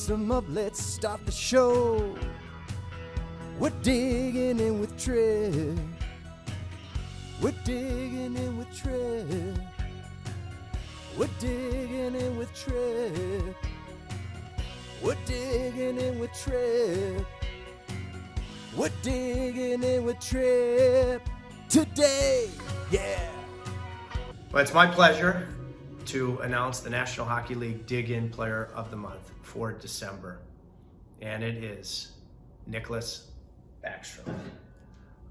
them up, let's start the show. We're digging in with Trip. We're digging in with Trip. We're digging in with Trip. We're digging in with Trip. We're digging in with Trip today, yeah. Well, it's my pleasure to announce the National Hockey League Dig-In Player of the Month for December. And it is Nicklas Bäckström.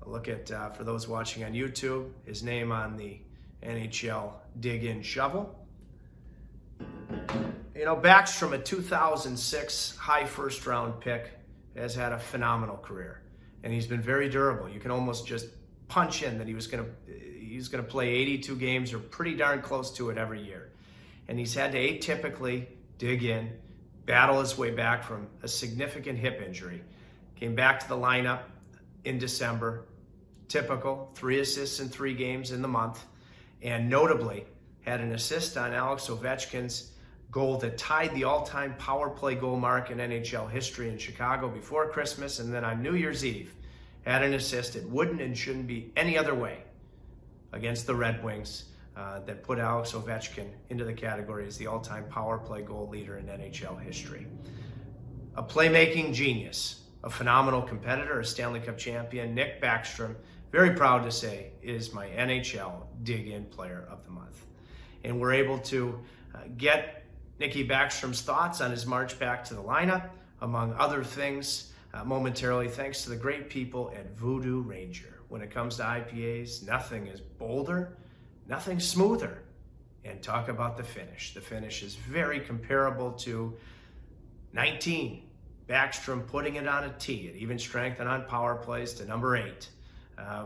Look at, for those watching on YouTube, his name on the NHL Dig-In shovel. You know, Backstrom, a 2006 high first round pick, has had a phenomenal career. And he's been very durable. You can almost just punch in that he's gonna play 82 games or pretty darn close to it every year. And he's had to atypically dig in, battle his way back from a significant hip injury. Came back to the lineup in December, typical, 3 assists in 3 games in the month, and notably had an assist on Alex Ovechkin's goal that tied the all-time power play goal mark in NHL history in Chicago before Christmas, and then on New Year's Eve had an assist. It wouldn't and shouldn't be any other way against the Red Wings that put Alex Ovechkin into the category as the all-time power play goal leader in NHL history. A playmaking genius, a phenomenal competitor, a Stanley Cup champion, Nick Backstrom, very proud to say, is my NHL Dig-In Player of the Month. And we're able to get Nicky Backstrom's thoughts on his march back to the lineup, among other things, momentarily, thanks to the great people at Voodoo Ranger. When it comes to IPAs, nothing is bolder, nothing smoother. And talk about the finish. The finish is very comparable to 19. Backstrom putting it on a tee at even strength and on power plays to number 8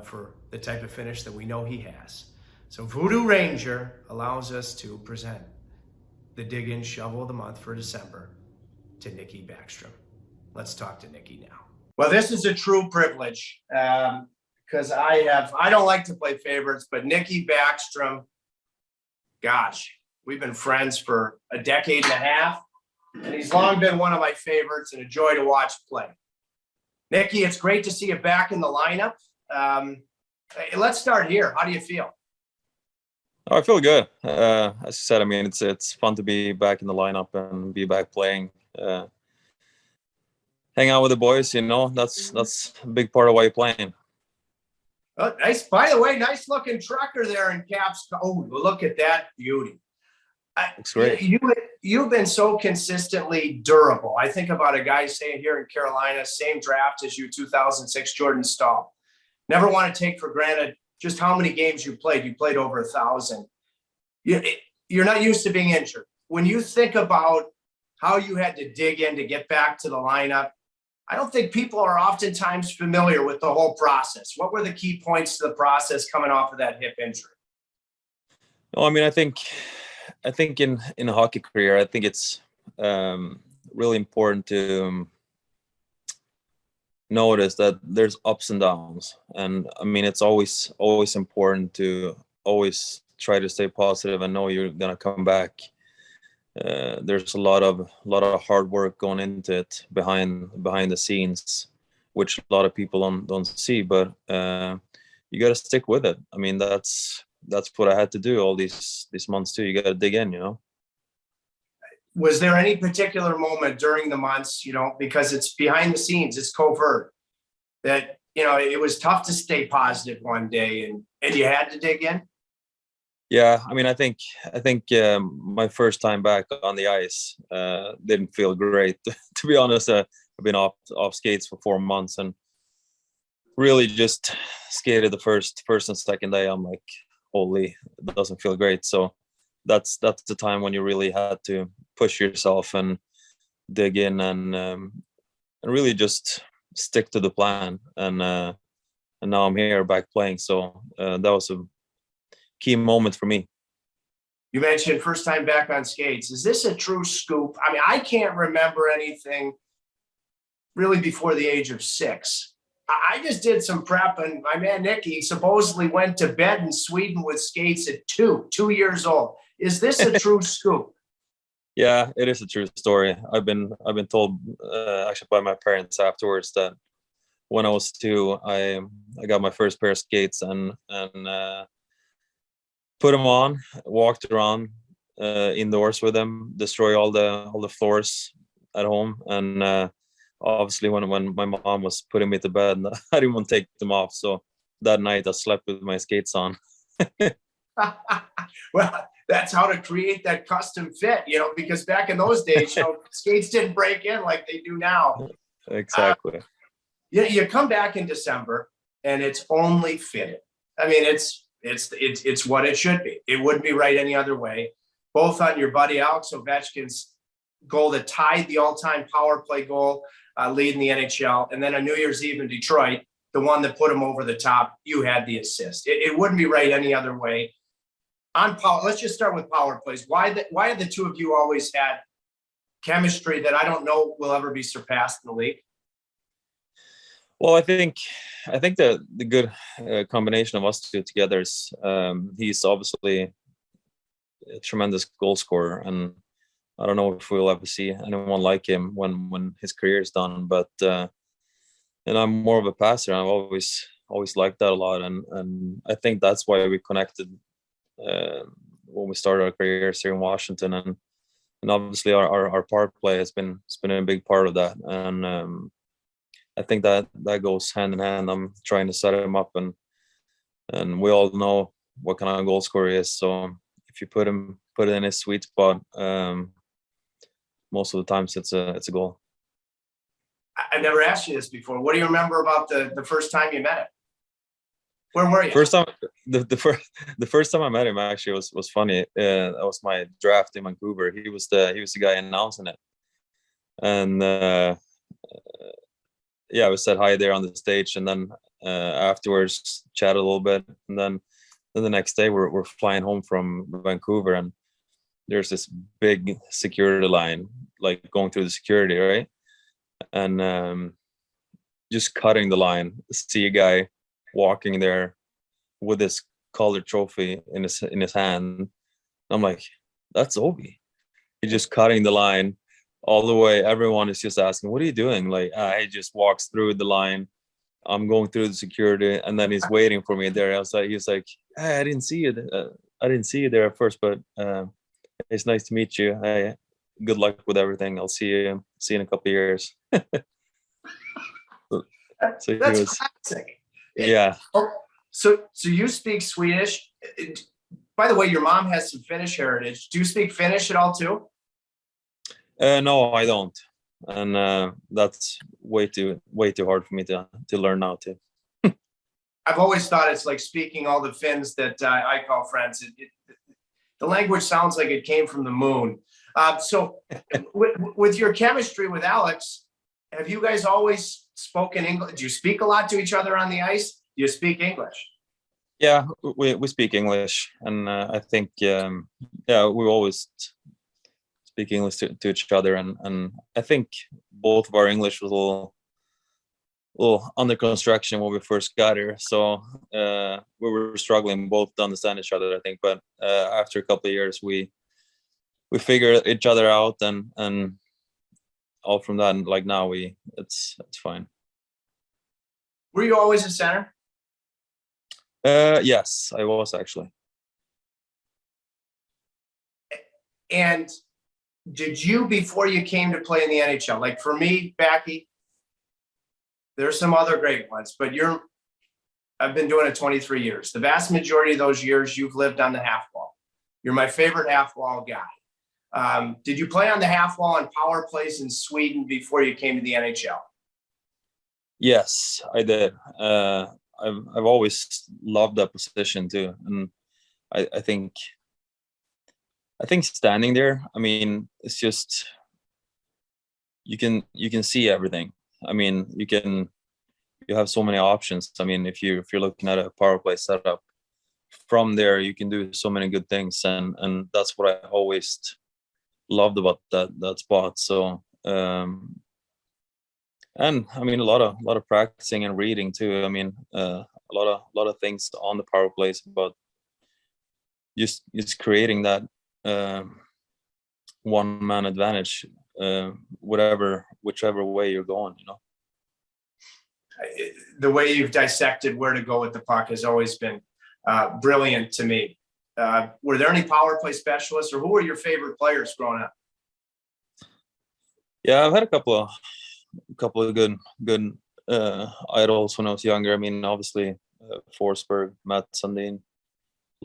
for the type of finish that we know he has. So Voodoo Ranger allows us to present the Dig-In Shovel of the Month for December to Nicky Backstrom. Let's talk to Nicky now. Well, this is a true privilege because I don't like to play favorites, but Nicky Backstrom, gosh, we've been friends for a decade and a half, and he's long been one of my favorites and a joy to watch play. Nicky, it's great to see you back in the lineup. Let's start here. How do you feel? Oh, I feel good. As you said, I mean, it's fun to be back in the lineup and be back playing. Hang out with the boys, you know, that's a big part of why you're playing. Oh, nice. By the way, nice looking trucker there in caps. Oh, look at that beauty. Looks great. You've been so consistently durable. I think about a guy saying here in Carolina, same draft as you, 2006 Jordan Staal. Never want to take for granted just how many games you played. You played over 1,000. You're not used to being injured. When you think about how you had to dig in to get back to the lineup, I don't think people are oftentimes familiar with the whole process. What were the key points to the process coming off of that hip injury? No, I mean, I think in a hockey career, I think it's really important to notice that there's ups and downs. And I mean, it's always important to always try to stay positive and know you're going to come back. There's a lot of hard work going into it behind the scenes, which a lot of people don't see, but you got to stick with it. I mean, that's what I had to do all these months too. You got to dig in, you know. Was there any particular moment during the months, you know, because it's behind the scenes, it's covert, that, you know, it was tough to stay positive one day and you had to dig in? Yeah, I mean, I think my first time back on the ice didn't feel great. To be honest, I've been off skates for 4 months and really just skated the first and second day. I'm like, holy, it doesn't feel great. So that's the time when you really had to push yourself and dig in and really just stick to the plan. And now I'm here back playing. So that was a key moment for me. You mentioned first time back on skates. Is this a true scoop? I mean, I can't remember anything really before the age of 6. I just did some prep, and my man Nicky supposedly went to bed in Sweden with skates at 2 years old. Is this a true scoop? Yeah, it is a true story. I've been told actually by my parents afterwards that when I was 2, I got my first pair of skates and put them on, walked around indoors with them, destroy all the floors at home, and obviously when my mom was putting me to bed, I didn't want to take them off. So that night I slept with my skates on. Well, that's how to create that custom fit, because back in those days, skates didn't break in like they do now. Exactly. You come back in December and it's only fitted. I mean, it's what it should be. It wouldn't be right any other way. Both on your buddy Alex Ovechkin's goal that tied the all-time power play goal lead in the NHL, and then on New Year's Eve in Detroit, the one that put him over the top, you had the assist. It wouldn't be right any other way. On power, let's just start with power plays. Why have the two of you always had chemistry that I don't know will ever be surpassed in the league? Well, I think the good combination of us two together is he's obviously a tremendous goal scorer, and I don't know if we'll ever see anyone like him when his career is done. But and I'm more of a passer. I've always liked that a lot, and I think that's why we connected when we started our careers here in Washington, and obviously our power play has been a big part of that, and I think that goes hand in hand. I'm trying to set him up, and we all know what kind of goal scorer he is. So if you put it in his sweet spot, most of the times it's a goal. I've never asked you this before. What do you remember about the first time you met him? Where were you? First time, the first time I met him actually was funny. That was my draft in Vancouver. He was the guy announcing it, and yeah, we said hi there on the stage, and then afterwards chatted a little bit, and then the next day we're flying home from Vancouver, and there's this big security line, like going through the security, right? And just cutting the line, see a guy walking there with this Calder trophy in his hand. I'm like, that's Ovi. He's just cutting the line all the way. Everyone is just asking, what are you doing? Like, he just walks through the line. I'm going through the security, and then he's waiting for me there outside. He's like, hey, I didn't see you. I didn't see you there at first, but it's nice to meet you. Hey, good luck with everything. I'll see you in a couple of years. So that's classic. Yeah. Oh, so you speak Swedish. By the way, your mom has some Finnish heritage. Do you speak Finnish at all too? No, I don't, and that's way too hard for me to learn now too. I've always thought it's like speaking all the Finns that I call friends. The language sounds like it came from the moon. So with your chemistry with Alex, have you guys always spoken English? Do you speak a lot to each other on the ice? Do you speak English? Yeah, we speak English, and I think yeah, we always speak English to each other, and I think both of our English was a little under construction when we first got here, so we were struggling both to understand each other, I think. But after a couple of years, we figured each other out, and all from that, and like now it's fine. Were you always a center? Yes, I was actually. And did you, before you came to play in the NHL, like for me, Backy, there's some other great ones, but I've been doing it 23 years. The vast majority of those years you've lived on the Halfwall. You're my favorite Halfwall guy. Did you play on the Halfwall on power plays in Sweden before you came to the NHL? Yes, I did. I've always loved that position too, and I think standing there, I mean, it's just you can see everything. I mean, you have so many options. I mean, if you're looking at a power play setup from there, you can do so many good things, and that's what I always loved about that spot. So and I mean, a lot of practicing and reading too. I mean, a lot of things on the power plays about just creating that one-man advantage, whichever way you're going, you know. The way you've dissected where to go with the puck has always been brilliant to me. Were there any power play specialists, or who were your favorite players growing up? Yeah, I've had a couple of good idols when I was younger. I mean, obviously, Forsberg, Matt Sundin,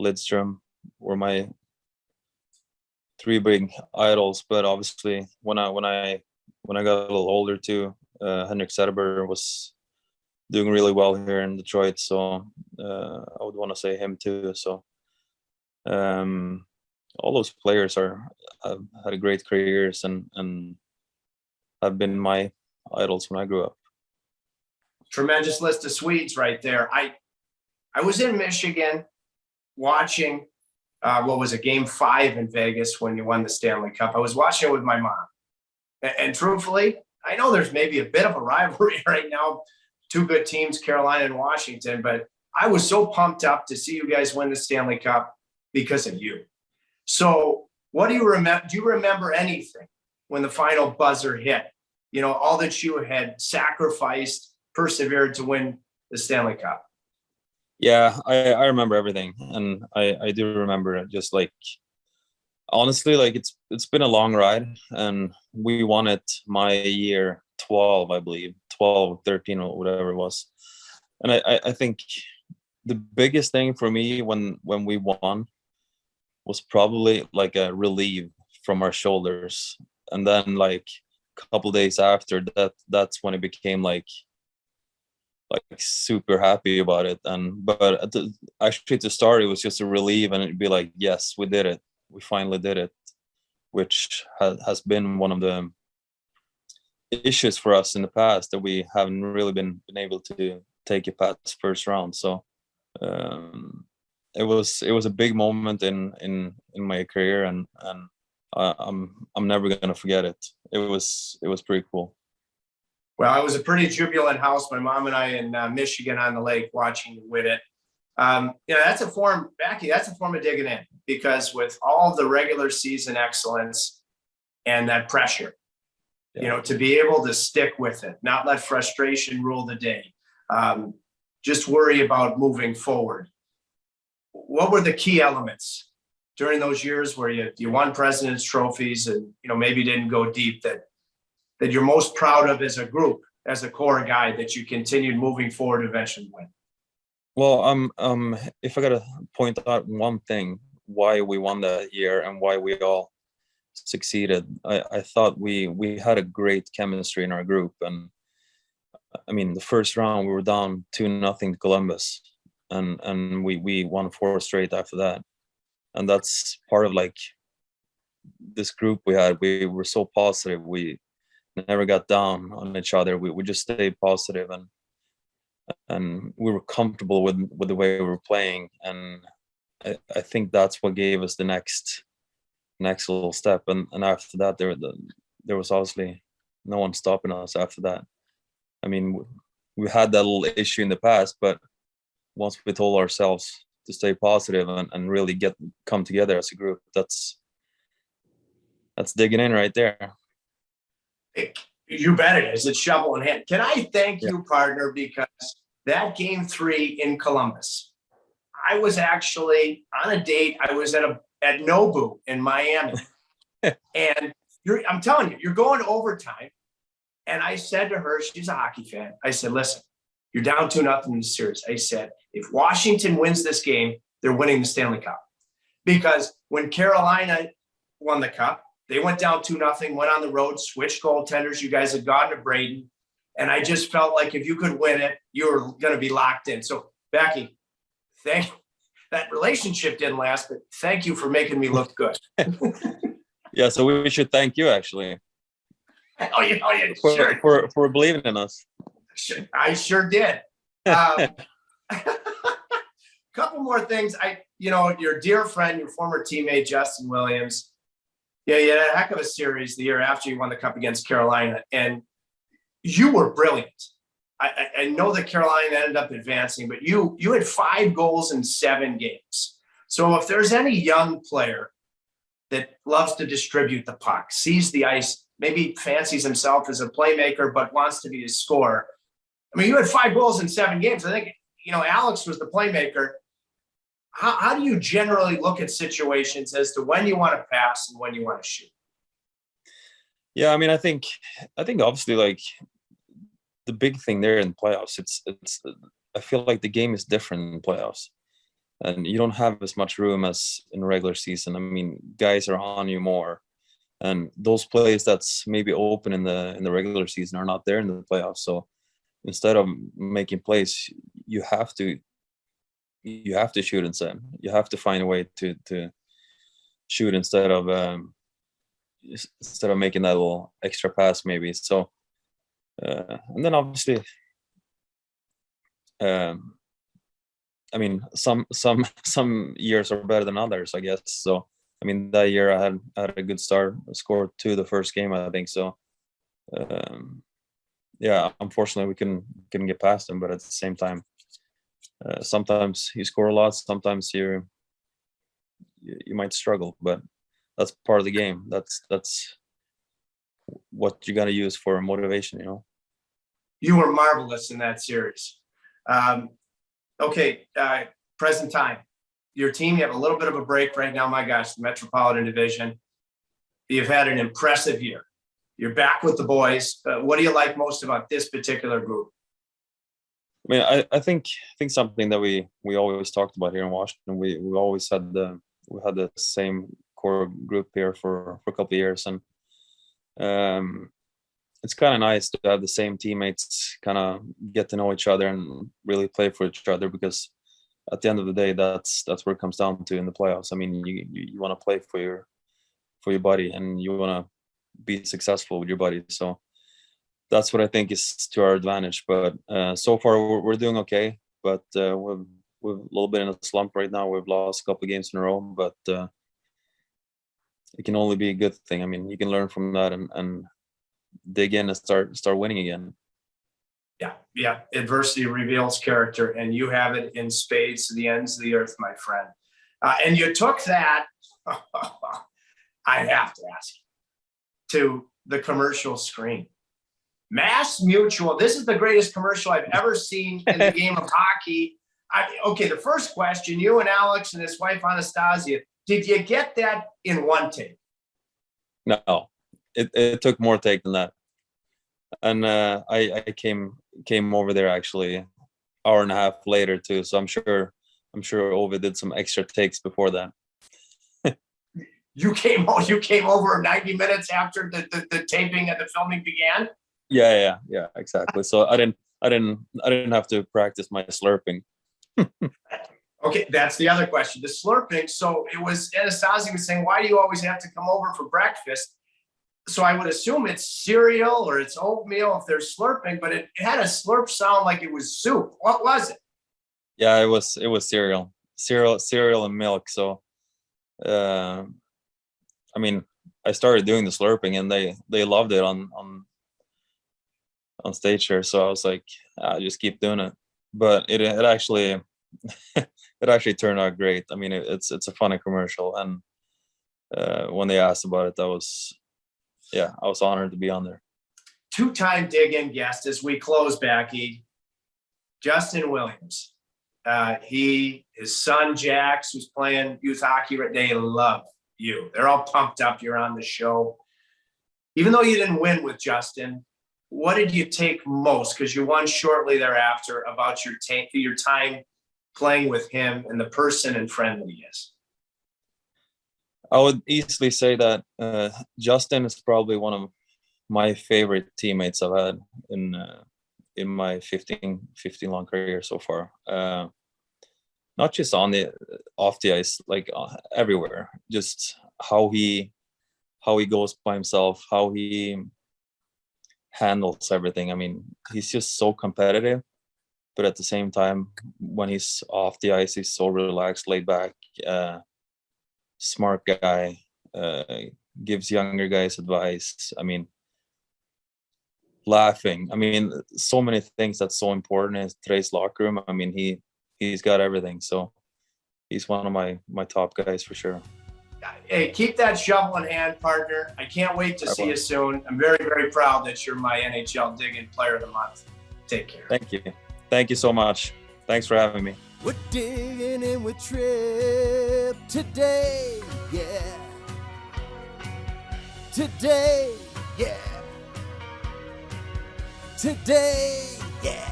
Lidström were my three big idols. But obviously, when I got a little older too, Henrik Zetterberg was doing really well here in Detroit, so I would want to say him too. So all those players have had great careers and have been my idols when I grew up. Tremendous list of Swedes right there. I was in Michigan watching what was it, Game 5 in Vegas when you won the Stanley Cup. I was watching it with my mom, and truthfully, I know there's maybe a bit of a rivalry right now, two good teams, Carolina and Washington, but I was so pumped up to see you guys win the Stanley Cup because of you. So what do you remember? Do you remember anything when the final buzzer hit? You know, all that you had sacrificed, persevered to win the Stanley Cup. Yeah, I remember everything, and I do remember it. Just like, honestly, like it's been a long ride, and we won it my year 12, I believe, 12, 13, or whatever it was. And I think the biggest thing for me when we won was probably like a relief from our shoulders, and then like a couple days after that's when it became like super happy about it. But actually to start, it was just a relief, and it'd be like, yes, we did it, we finally did it, which has been one of the issues for us in the past, that we haven't really been able to take it past first round. So it was a big moment in my career, and I'm never gonna forget it. It was pretty cool. Well, it was a pretty jubilant house. My mom and I in Michigan on the lake watching you win it. That's a form, Becky, that's a form of digging in, because with all the regular season excellence and that pressure, to be able to stick with it, not let frustration rule the day, just worry about moving forward. What were the key elements during those years where you won President's trophies and, maybe didn't go deep, that you're most proud of as a group, as a core guy, that you continued moving forward to eventually win? Well, if I gotta point out one thing, why we won that year and why we all succeeded, I thought we had a great chemistry in our group. And I mean, the first round we were down 2-0 to Columbus, and we won 4 straight after that. And that's part of like this group we had. We were so positive. We never got down on each other. We just stayed positive, and we were comfortable with the way we were playing. And I think that's what gave us the next little step. And after that, there was obviously no one stopping us after that. I mean, we had that little issue in the past, but once we told ourselves to stay positive and really come together as a group, that's digging in right there. You bet it is. It's shovel in hand. Can I thank you, partner, because that Game 3 in Columbus, I was actually on a date. I was at Nobu in Miami, and I'm telling you, you're going to overtime. And I said to her, she's a hockey fan, I said, listen, you're down 2-0 in the series. I said, if Washington wins this game, they're winning the Stanley Cup. Because when Carolina won the Cup, they went down 2-0, went on the road, switched goaltenders. You guys had gone to Braden. And I just felt like if you could win it, you were going to be locked in. So, Becky, that relationship didn't last, but thank you for making me look good. Yeah, so we should thank you, actually. Sure. For believing in us. I sure did. Couple more things. Your dear friend, your former teammate, Justin Williams, you had a heck of a series the year after you won the Cup against Carolina, and you were brilliant. I know that Carolina ended up advancing, but you had 5 goals in 7 games. So if there's any young player that loves to distribute the puck, sees the ice, maybe fancies himself as a playmaker, but wants to be a scorer. I mean, you had 5 goals in 7 games. I think, Alex was the playmaker. How do you generally look at situations as to when you want to pass and when you want to shoot? Yeah, I mean, I think obviously, like, the big thing there in playoffs, it's I feel like the game is different in playoffs, and you don't have as much room as in regular season. I mean, guys are on you more, and those plays that's maybe open in the regular season are not there in the playoffs. So instead of making plays, you have to shoot instead. You have to find a way to shoot instead of making that little extra pass maybe. So and then obviously I mean, some years are better than others, I guess. So I mean, that year I had a good start. I scored 2 the first game, I think. So yeah, unfortunately we couldn't get past him, but at the same time, sometimes you score a lot, sometimes you might struggle, but that's part of the game. That's what you got to use for motivation, You were marvelous in that series. Okay, present time. Your team, you have a little bit of a break right now. My gosh, the Metropolitan Division. You've had an impressive year. You're back with the boys. What do you like most about this particular group? I mean, I think something that we always talked about here in Washington. We always had the same core group here for a couple of years, and it's kind of nice to have the same teammates kind of get to know each other and really play for each other, because at the end of the day, that's where it comes down to in the playoffs. I mean, you want to play for your buddy, and you want to be successful with your buddy. So that's what I think is to our advantage. But so far we're doing okay, but we're a little bit in a slump right now. We've lost a couple of games in a row, but it can only be a good thing. I mean, you can learn from that and dig in and start winning again. Yeah. Adversity reveals character, and you have it in spades to the ends of the earth, my friend. And you took that, I have to ask you, to the commercial screen. Mass Mutual, this is the greatest commercial I've ever seen in the game of hockey. Okay, the first question, you and Alex and his wife Anastasia, did you get that in one take? No, it took more take than that. And I came over there actually an hour and a half later too. So I'm sure Ove did some extra takes before that. You came over 90 minutes after the taping and the filming began? Yeah, exactly. So I didn't have to practice my slurping. Okay, that's the other question. The slurping. So it was Anastasia was saying, why do you always have to come over for breakfast? So I would assume it's cereal or it's oatmeal if there's slurping, but it had a slurp sound like it was soup. What was it? Yeah, it was cereal and milk. So I mean, I started doing the slurping and they loved it on stage here. So I was like, I'll just keep doing it. But it actually it actually turned out great. I mean, it's a funny commercial, and when they asked about it, I was honored to be on there. 2-time dig-in guest as we close, Backy, Justin Williams. His son Jax, who's playing youth hockey, they love you. They're all pumped up. You're on the show. Even though you didn't win with Justin, what did you take most? Because you won shortly thereafter, about your time playing with him and the person and friend that he is. I would easily say that Justin is probably one of my favorite teammates I've had in my 15 long career so far. Not just off the ice, like everywhere. Just how he goes by himself, how he handles everything. I mean, he's just so competitive, but at the same time, when he's off the ice, he's so relaxed, laid back, smart guy, gives younger guys advice. I mean, laughing. I mean, so many things that's so important in today's locker room. I mean, he's got everything. So he's one of my top guys for sure. Hey, keep that shovel in hand, partner. I can't wait to see you soon. I'm very, very proud that you're my NHL Digging Player of the Month. Take care. Thank you. Thank you so much. Thanks for having me. We're digging in with Trip today, yeah. Today, yeah. Today, yeah.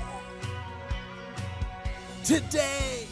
Today,